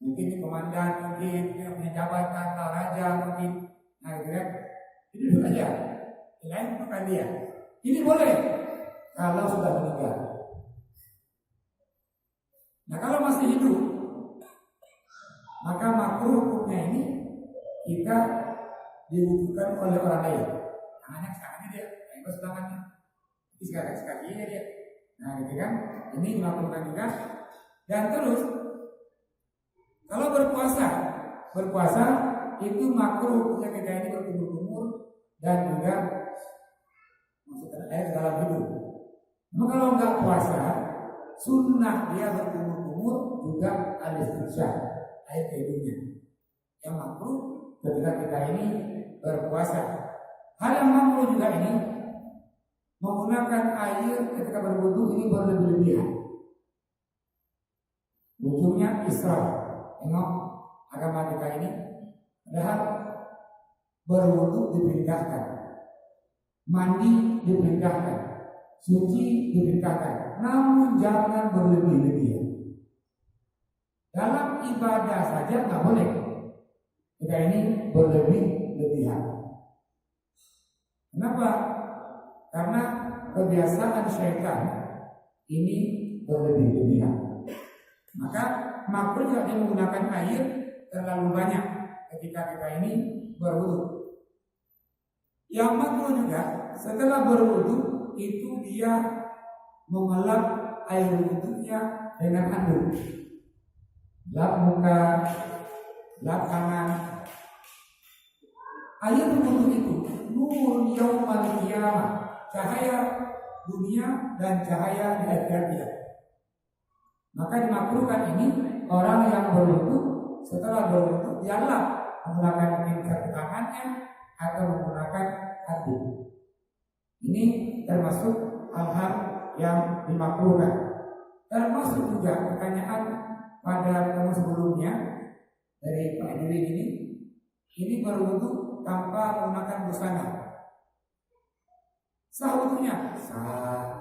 Mungkin ini komandan, mungkin dia punya jabatan, raja mungkin, nah gitu kan. Ini duduk aja, lain wudukan dia. Ini boleh kalau sudah meninggal. Nah kalau masih hidup, maka makruh hukumnya ini kita diwudukan oleh orang lain. Tangannya dia, basuh tangannya, kakinya dia. Nah gitu kan, ini dimakruhkan juga. Dan terus kalau berpuasa itu makruh kita ini berkumur-kumur dan juga masukkan air ke dalam hidung. Namun kalau enggak puasa, sunnah dia berkumur-kumur juga al-istinsyaq, air ke hidungnya. Yang makruh ketika kita ini berpuasa. Hal yang makruh juga ini menggunakan air ketika berwudu ini berlebih-lebihan. Ujungnya israf. Tengok agama kita ini, padahal berwudu diperintahkan, mandi diperintahkan, suci diperintahkan, namun jangan berlebih-lebihan. Dalam ibadah saja nggak boleh kita ini berlebih-lebihan. Kenapa? Karena kebiasaan syaitan ini berlebih-lebihan. Maka makruh juga dia menggunakan air terlalu banyak ketika kita ini berwudu. Yang makruh juga setelah berwudu itu dia mengelap air wudunya dengan handuk. Lap muka, lap tangan. Air wudu itu nur yaumal qiyamah, cahaya dunia dan cahaya di akhirat. Maka dimakruhkan ini orang yang berwudu setelah berwudu dialah menggunakan mungkin tangannya atau menggunakan handuk. Ini termasuk hal-hal yang dimakruhkan. Termasuk juga pertanyaan pada kamu sebelumnya dari Pak Edwin ini berwudu tanpa menggunakan busana. Sah wudunya? Sah.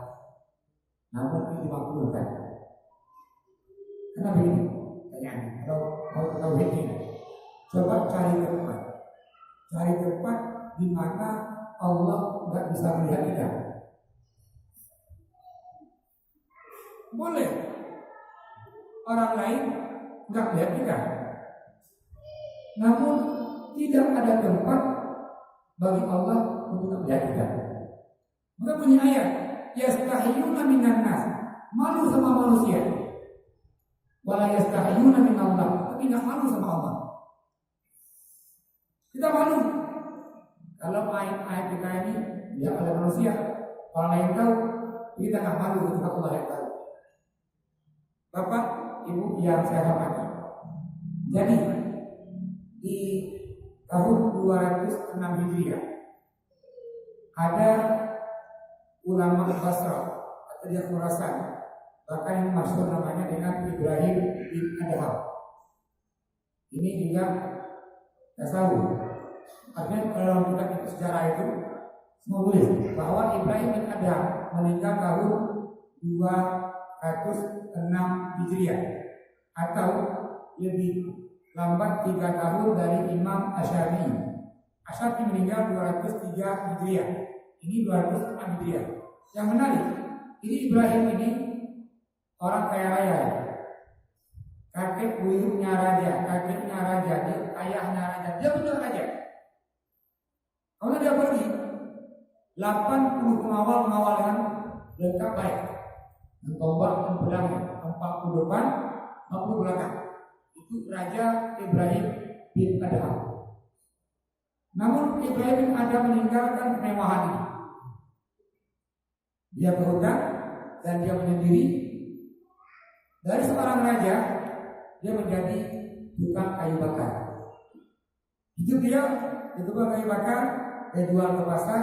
Namun ini dimakruhkan. Karena begini, pertanyaannya, kalau mau tahu ini, coba cari tempat di mana Allah nggak bisa melihat kita. Boleh orang lain nggak melihat kita, namun tidak ada tempat bagi Allah untuk melihat kita. Maka punya ayat, yastahyuna minan nas, malu sama manusia. Wala yastahyuna min Allah, tapi nggak malu sama Allah. Kita malu kalau ayat kita ini ya oleh manusia, orang lain tahu, kita nggak malu ketika Allah yang tahu. Bapak, Ibu yang saya hormati, jadi di tahun 206 Hijriah ada ulama Basra atau dia Khurasan, bahkan yang masyhur namanya dengan Ibrahim bin Adham. Ini juga tasawuf. Artinya dalam kitab sejarah itu menulis bahwa Ibrahim bin Adham meninggal tahun 206 Hijriah atau lebih lambat 3 tahun dari Imam Asy'ari. Asy'ari meninggal 203 Hijriah. Ini 206 Hijriah. Yang menarik, ini Ibrahim ini orang kaya raya. Kakek buyutnya raja, kakeknya raja, ayahnya raja, dia benar raja. Kalau dia pergi 80 pengawal yang lengkap baik, dan tombak dan pedangnya, 40 depan, 40 belakang. Itu Raja Ibrahim bin Adham. Namun Ibrahim bin Adham meninggalkan kemewahan ini. Dia berhutang dan dia menyendiri. Dari seorang raja, dia menjadi tukang kayu bakar. Itu dia tukang kayu bakar, dia jual ke pasar,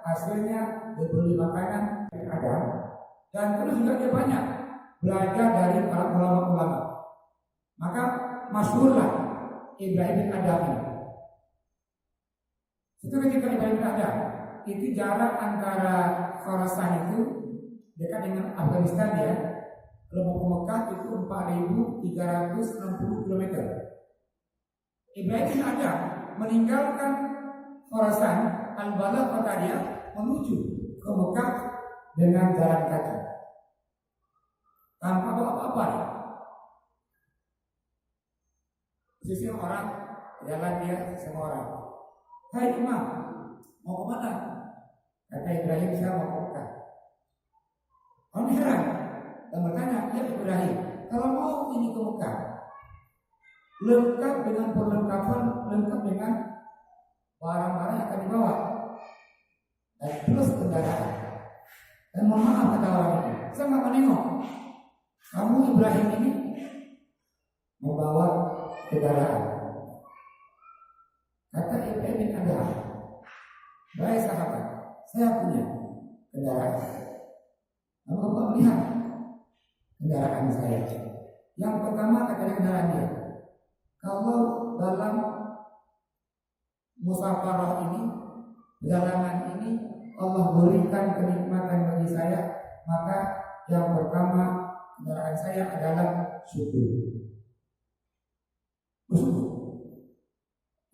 hasilnya dia beli makanan yang ada. Dan terus juga dia banyak belajar dari para ulama-ulama. Maka masyhurlah Ibrahim bin Adham ini. Itu ketika Ibrahim bin Adham, itu jarak antara Khurasan itu dekat dengan Afghanistan ya. Kalau mau ke Mekah itu 4.360 km. Ibrahim bin Adham meninggalkan Khurasan, Al-Balagh kota dia, menuju ke Mekah dengan jalan kaki tanpa bawa apa-apa. Sisi orang jalan dia sama orang. Hai imam, mau kemana? Kata Ibrahim, saya mau ke Mekah. Orang heran dan bertanya, ya Ibrahim, kalau mau ini ke Mekah, lengkap dengan perlengkapan, lengkap dengan barang-barang yang akan dibawa, dan plus kendaraan. Dan mohon maaf kata orang ini, saya nggak menengok. Kamu Ibrahim ini membawa kendaraan. Kata Ibrahim bin Adham, baik sahabat, saya punya kendaraan. Kamu Bapak melihat kendaraan saya. Yang pertama kata kendaraan dia, kalau dalam musafarah ini, perjalanan ini Allah berikan kenikmatan bagi saya, maka yang pertama kendaraan saya adalah syukur. Bersyukur.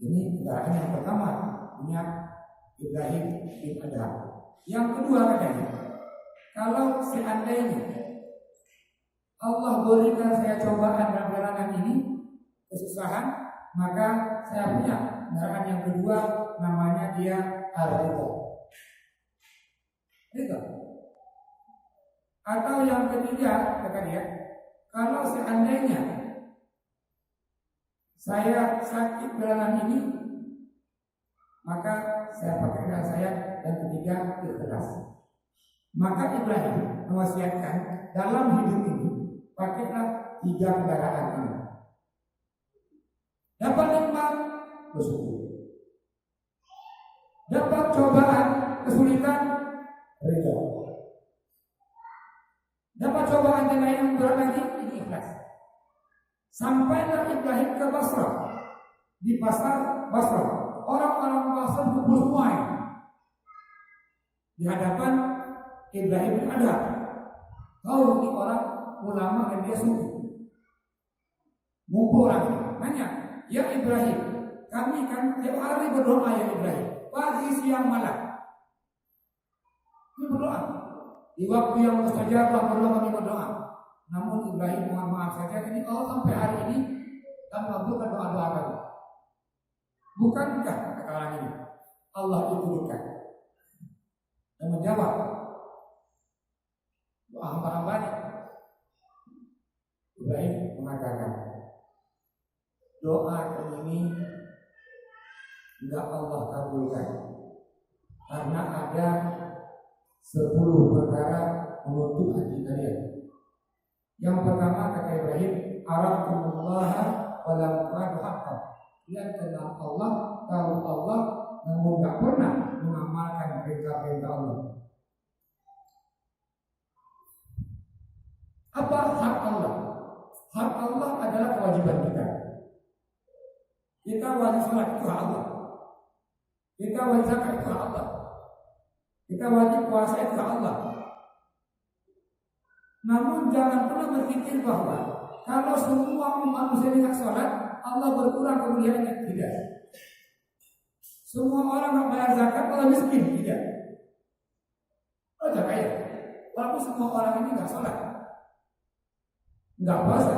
Ini kendaraan yang pertama punya Ibrahim bin Adham. Yang kedua katanya, kalau seandainya Allah berikan saya cobaan dalam perjalanan ini, kesusahan, maka saya punya kendaraan yang kedua, namanya dia Ar-Ridha. Ridha. Atau yang ketiga kata dia, kalau seandainya saya sakit perjalanan ini, maka saya pakai kendaraan saya, dan ketiga ikhlas. Maka Ibrahim mewasiatkan dalam hidup ini pakailah 3 kendaraan ini. Dapat nikmat, bersyukur. Dapat cobaan, kesulitan, ridha. Dapat cobaan yang berat lagi, ini ikhlas. Sampailah Ibrahim ke Basra. Di pasar Basra, orang-orang Basra kumpul semua di hadapan Ibrahim bin Adham. Tahu ini orang ulama dan dia sufi. Ngumpul orang nanya, ya Ibrahim, kami kan tiap hari berdoa ya Ibrahim, pagi siang malam. Ini berdoa. Di waktu yang mustajabah berdoa kami berdoa. Namun Ibrahim mohon maaf saja, ini Allah sampai hari ini kami mengabulkan doa-doa kami. Bukankah kata orang ini Allah itu dekat? Dan menjawab doa hamba-hambanya. Ibrahim mengatakan, doa ini tidak Allah kabulkan karena ada 10 perkara menutup hati kalian. Yang pertama kata Ibrahim, arafkumullah wa lam tu'adu haqqan. Kalian kenal Allah, tahu Allah, namun nggak pernah mengamalkan perintah-perintah Allah. Apa hak Allah? Hak Allah adalah kewajiban kita. Kita wajib sholat itu hak Allah. Kita wajib zakat itu hak Allah. Kita wajib puasa itu hak Allah. Namun jangan pernah berpikir bahwa kalau semua manusia tidak sholat, Allah berkurang kemuliaannya. Tidak. Semua orang yang bayar zakat Allah miskin. Tidak. Oh jangan kaya. Walaupun semua orang ini nggak sholat, nggak puasa.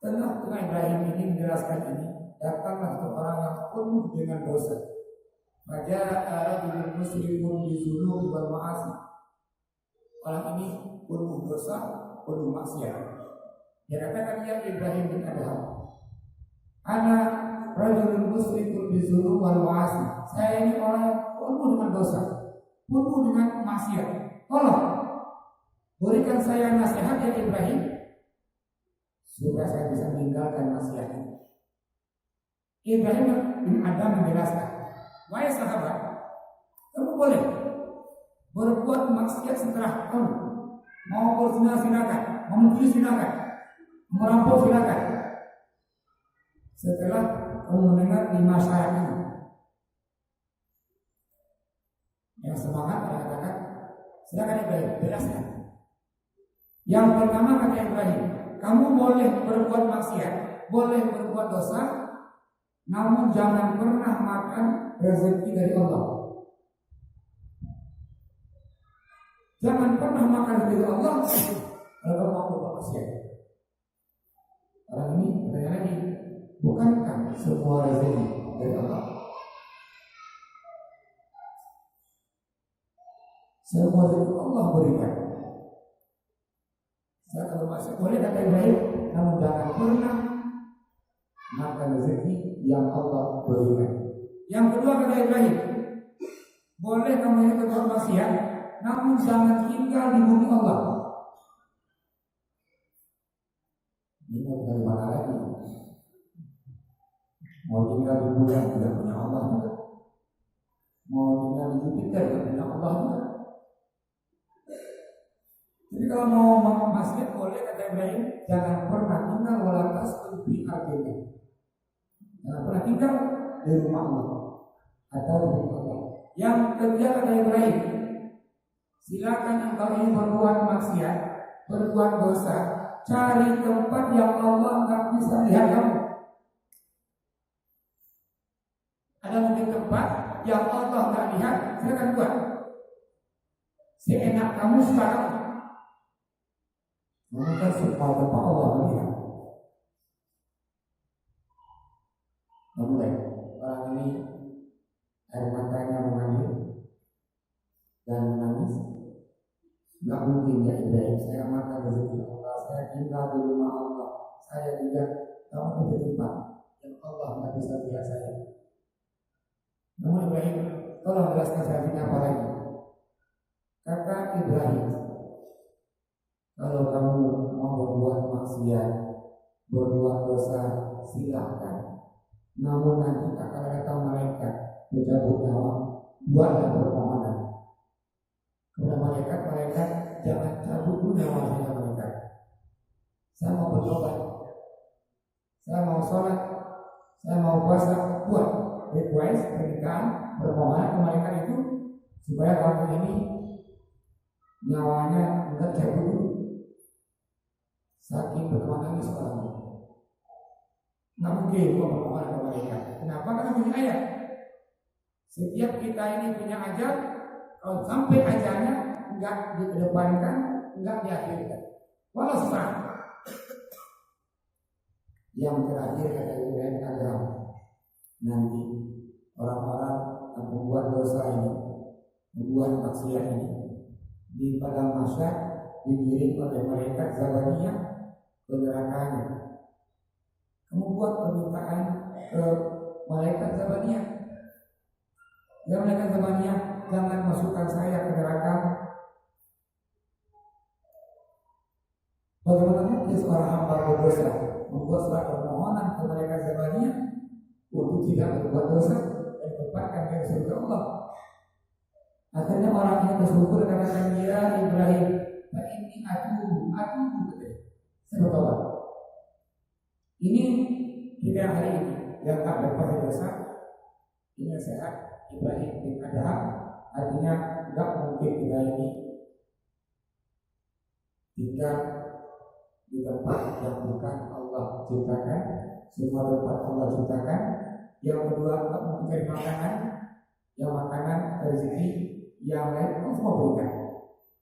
Tengah-tengah Ibrahim ini menjelaskan ini, datanglah seorang yang penuh dengan dosa. Raja Rajul Muslimun bizunub wal ma'asi. Orang ini penuh dosa, penuh maksiat. Dia katakan dia Ibrahim bin Adham. Anak Rajul Muslimun bizunub wal ma'asi. Saya ini orang yang penuh dengan dosa, penuh dengan maksiat. Tolong berikan saya nasihat ya Ibrahim, supaya saya bisa meninggalkan maksiat ini. Ibrahim bin Adham menjelaskan, wahai sahabat, kamu boleh berbuat maksiat setelah kamu mau berzina silakan, mau mencuri silakan, merampok silakan. Setelah kamu mendengar 5 syarat ini, yang semangat mengatakan, silakan Ibrahim, jelaskan. Yang pertama kata Ibrahim, kamu boleh berbuat maksiat, boleh berbuat dosa, namun jangan pernah makan rezeki dari Allah. Jangan pernah makan dari Allah kalau mau berbuat maksiat. Orang ini bertanya lagi, bukankah semua rezeki dari Allah? Semua rezeki Allah berikan. Saya kalau masih boleh kata Ibrahim, namun jangan pernah makan rezeki yang Allah berikan. Yang kedua kata Ibrahim, boleh kamu ini berbuat maksiat, namun jangan tinggal di bumi Allah. Ini mau dari mana lagi? Mau tinggal di bumi yang tidak punya Allah juga? Mau tinggal di Jupiter tidak punya Allah juga? Jadi kalau mau maksiat boleh kata Ibrahim, jangan pernah tinggal walantas di artinya. Jangan pernah tinggal di rumah Allah atau di rumah Allah. Yang ketiga kata Ibrahim, silakan engkau ini berbuat maksiat, berbuat dosa, cari tempat yang Allah nggak bisa lihat kamu. Ada mungkin tempat yang Allah nggak lihat, silakan buat. Seenak kamu sekarang. Maka supaya tempat Allah melihat. Mulai orang ini air matanya mengalir dan menangis. Gak mungkin ya Ibrahim, saya makan rezeki Allah, saya tinggal di rumah Allah, saya juga tahu di tempat yang Allah nggak bisa lihat saya. Namun Ibrahim, tolong jelaskan saya ini apa lagi? Kata Ibrahim, kalau kamu mau berbuat maksiat, berbuat dosa, silakan. Namun nanti akan datang malaikat mencabut nyawa, buatlah permohonan. Kepada malaikat, jangan cabut dulu nyawa saya malaikat. Saya mau bertobat, saya mau sholat, saya mau puasa, buat request pernikahan, permohonan ke malaikat itu supaya kamu ini nyawanya enggak cabut dulu. Saking bermanangis orang itu. Nggak mungkin gua bermohon kepada mereka. Kenapa? Karena punya ayat. Setiap kita ini punya ajal, kalau sampai ajalnya enggak dikedepankan, enggak diakhirkan. Walau sesaat. Yang terakhir kata Ibrahim adalah nanti orang-orang yang membuat dosa ini, membuat maksiat ini, di padang mahsyar digiring oleh malaikat Zabaniyah ke nerakanya. Kamu buat permintaan ke malaikat Zabaniyah, ya malaikat Zabaniyah, jangan masukkan saya ke neraka. Bagaimana mungkin seorang hamba berdosa membuat surat permohonan ke malaikat Zabaniyah untuk tidak berbuat dosa? dan ditempatkan di surga Allah. Akhirnya orang yang bersyukur katakan ya Ibrahim, "Fa inni atubu saya bertobat." Ini kita hari ini yang tak berbuat dosa, ini sehat Ibrahim bin Adham, artinya tidak mungkin kita ini tinggal di tempat yang bukan Allah ciptakan, semua tempat Allah ciptakan. Yang kedua, tidak mungkin cari makanan, yang makanan rezeki yang lain Allah semua berikan.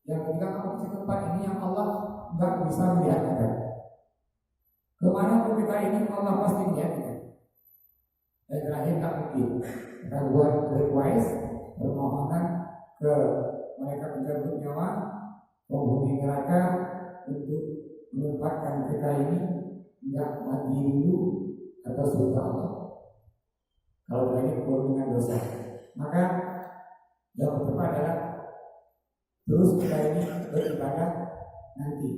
Yang ketiga, kamu di tempat ini yang Allah nggak bisa melihat kita. Kemana pun kita ini Allah pasti melihat kita. Dan terakhir tak mungkin kita buat request permohonan ke mereka pencabut nyawa, penghuni neraka untuk menempatkan kita ini tidak mati dulu atau surga Allah. Kalau kita ini penuh dengan dosa, maka yang tepat adalah terus kita ini beribadah nanti.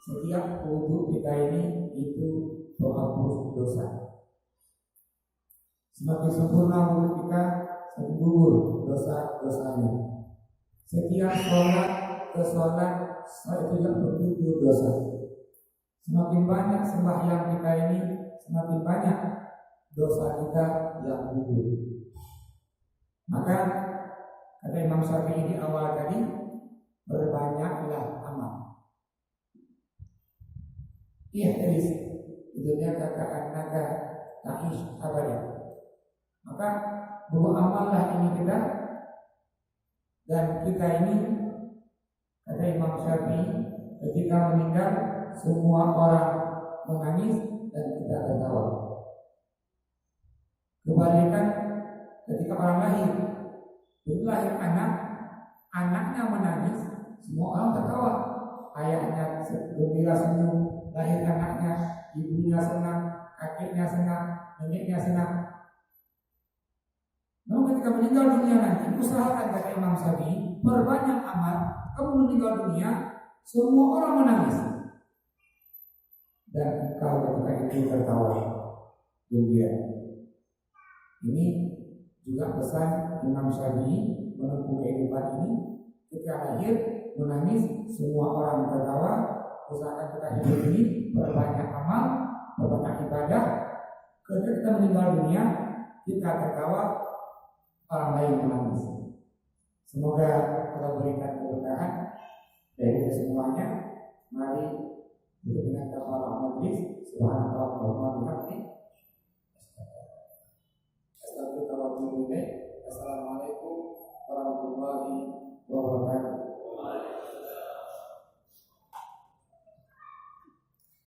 Setiap wudhu kita ini itu menghapus dosa. Semakin sempurna wudhu kita, semakin gugur dosa-dosanya. Setiap sholat ke sholat itu yang bergugur dosa. Semakin banyak sembahyang kita ini, semakin banyak dosa kita yang gugur. Maka kata Imam Syafi'i di awal tadi, berbanyaklah amal. Ihris dunia kata naga ta'ish abada. Maka beramallah ini kita, dan kita ini kata Imam Syafi'i ketika meninggal semua orang menangis dan kita tertawa. Kebalikan ketika orang lahir, begitu lahir anaknya menangis, semua orang tertawa. Ayahnya gembira senyum, lahir anaknya, ibunya senang, kakeknya senang, neneknya senang. Namun ketika meninggal dunia nanti, usahakan kata Imam Syafi'i, perbanyak amal. Kamu meninggal dunia, semua orang menangis, dan engkau ketika itu tertawa gembira. Ini juga pesan Imam Syafi'i menempuh kehidupan ini. Ketika lahir menangis, semua orang tertawa. Usahakan kita hidup ini berbanyak amal, berbanyak ibadah. Ketika kita meninggal dunia, kita tertawa, orang lain menangis. Semoga Allah berikan keberkahan dari kesemuanya. Mari dengan kafaraah majlis. Subhanallah wa bihamdihi.